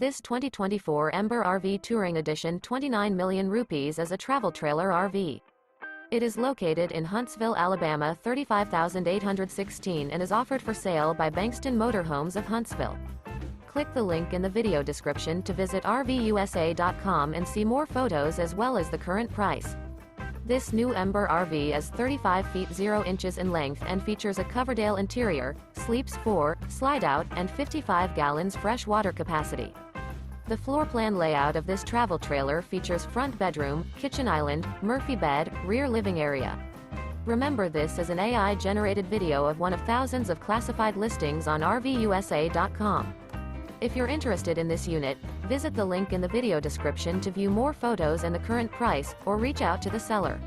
This 2024 Ember RV Touring Edition 29 million rupees is a travel trailer RV. It is located in Huntsville, Alabama 35816 and is offered for sale by Bankston Motorhomes of Huntsville. Click the link in the video description to visit RVUSA.com and see more photos as well as the current price. This new Ember RV is 35 feet 0 inches in length and features a COVERDALE interior, sleeps 4, Slideout, and 55 gallons fresh water capacity. The floor plan layout of this travel trailer features front bedroom, kitchen island, Murphy bed, rear living area. Remember, this is an AI-generated video of one of thousands of classified listings on RVUSA.com. If you're interested in this unit, visit the link in the video description to view more photos and the current price, or reach out to the seller.